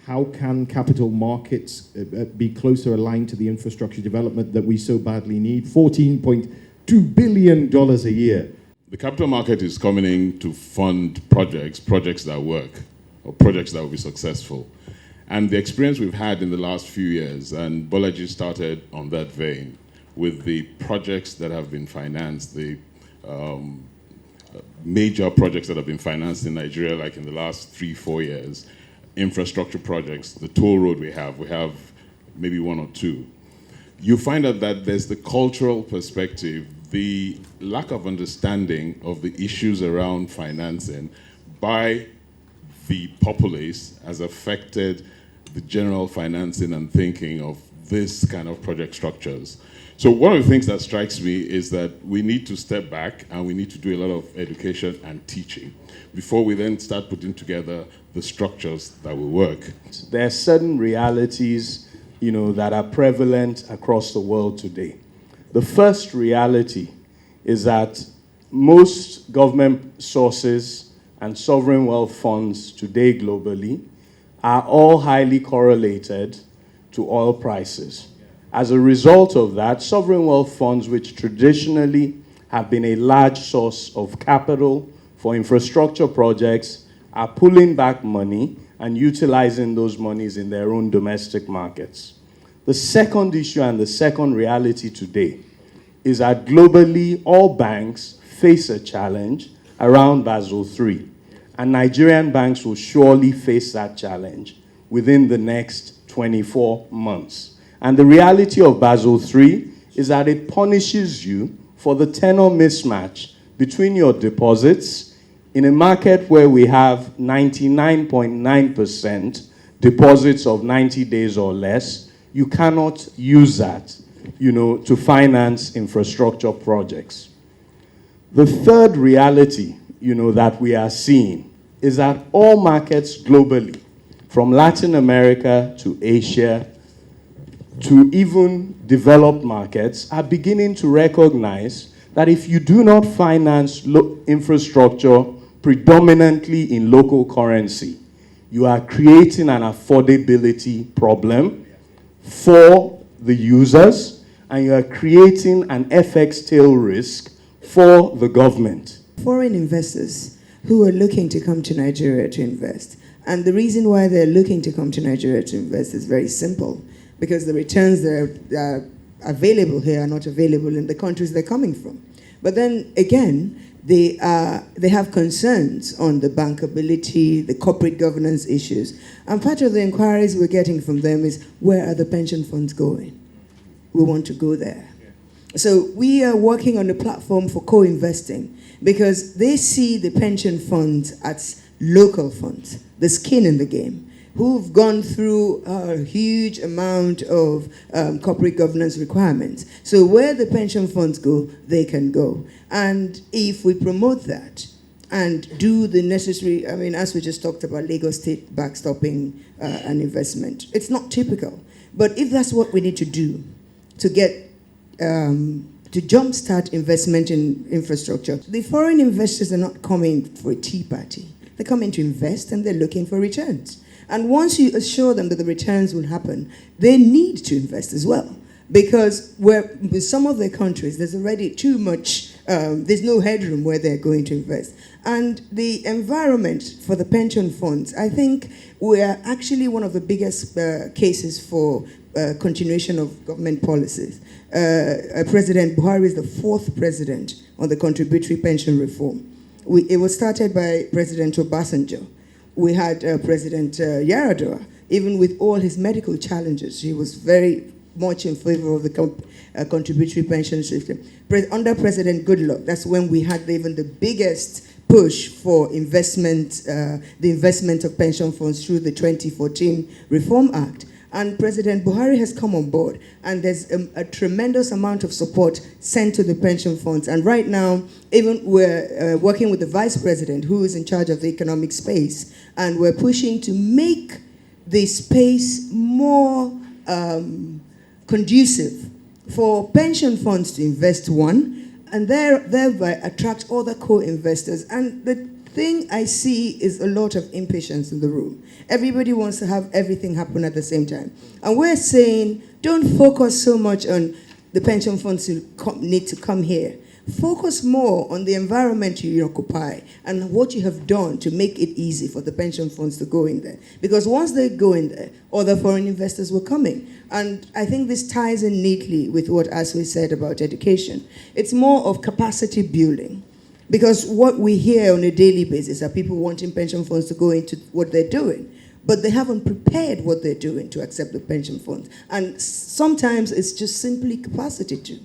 how can capital markets be closer aligned to the infrastructure development that we so badly need? $14.2 billion a year. The capital market is coming in to fund projects that work, or projects that will be successful. And the experience we've had in the last few years, and Bolaji started on that vein, with the projects that have been financed, the major projects that have been financed in Nigeria, like in the last 3-4 years, infrastructure projects, the toll road we have maybe 1 or 2. You find out that there's the cultural perspective, the lack of understanding of the issues around financing by the populace has affected the general financing and thinking of this kind of project structures. So one of the things that strikes me is that we need to step back and we need to do a lot of education and teaching before we then start putting together the structures that will work. There are certain realities, that are prevalent across the world today. The first reality is that most government sources and sovereign wealth funds today globally are all highly correlated to oil prices. As a result of that, sovereign wealth funds, which traditionally have been a large source of capital for infrastructure projects, are pulling back money and utilizing those monies in their own domestic markets. The second issue and the second reality today is that globally, all banks face a challenge around Basel III. And Nigerian banks will surely face that challenge within the next 24 months. And the reality of Basel III is that it punishes you for the tenor mismatch between your deposits in a market where we have 99.9% deposits of 90 days or less. You cannot use that, to finance infrastructure projects. The third reality, that we are seeing is that all markets globally, from Latin America to Asia, to even developed markets, are beginning to recognize that if you do not finance infrastructure predominantly in local currency, you are creating an affordability problem for the users, and you are creating an FX tail risk for the government. Foreign investors who are looking to come to Nigeria to invest, and the reason why they're looking to come to Nigeria to invest is very simple. Because the returns that are available here are not available in the countries they're coming from. But then again, they have concerns on the bankability, the corporate governance issues. And part of the inquiries we're getting from them is, where are the pension funds going? We want to go there. So we are working on a platform for co-investing because they see the pension funds as local funds, the skin in the game, who've gone through a huge amount of corporate governance requirements. So where the pension funds go, they can go. And if we promote that and do the necessary, as we just talked about Lagos State backstopping an investment, it's not typical. But if that's what we need to do to get, to jumpstart investment in infrastructure, the foreign investors are not coming for a tea party. They're coming to invest and they're looking for returns. And once you assure them that the returns will happen, they need to invest as well. Because with some of their countries, there's already too much, there's no headroom where they're going to invest. And the environment for the pension funds, I think we are actually one of the biggest cases for continuation of government policies. President Buhari is the 4th president on the contributory pension reform. It was started by President Obasanjo. We had President Yaradua, even with all his medical challenges, he was very much in favor of the contributory pension system. Under President Goodluck, that's when we had even the biggest push for investment, the investment of pension funds through the 2014 Reform Act. And President Buhari has come on board, and there's a tremendous amount of support sent to the pension funds. And right now, even we're working with the Vice President, who is in charge of the economic space, and we're pushing to make the space more conducive for pension funds to invest, one, and thereby attract other co-investors. And the thing I see is a lot of impatience in the room. Everybody wants to have everything happen at the same time. And we're saying, don't focus so much on the pension funds who need to come here. Focus more on the environment you occupy and what you have done to make it easy for the pension funds to go in there. Because once they go in there, other foreign investors will come in. And I think this ties in neatly with what Aswe said about education. It's more of capacity building. Because what we hear on a daily basis are people wanting pension funds to go into what they're doing. But they haven't prepared what they're doing to accept the pension funds. And sometimes it's just simply capacity too.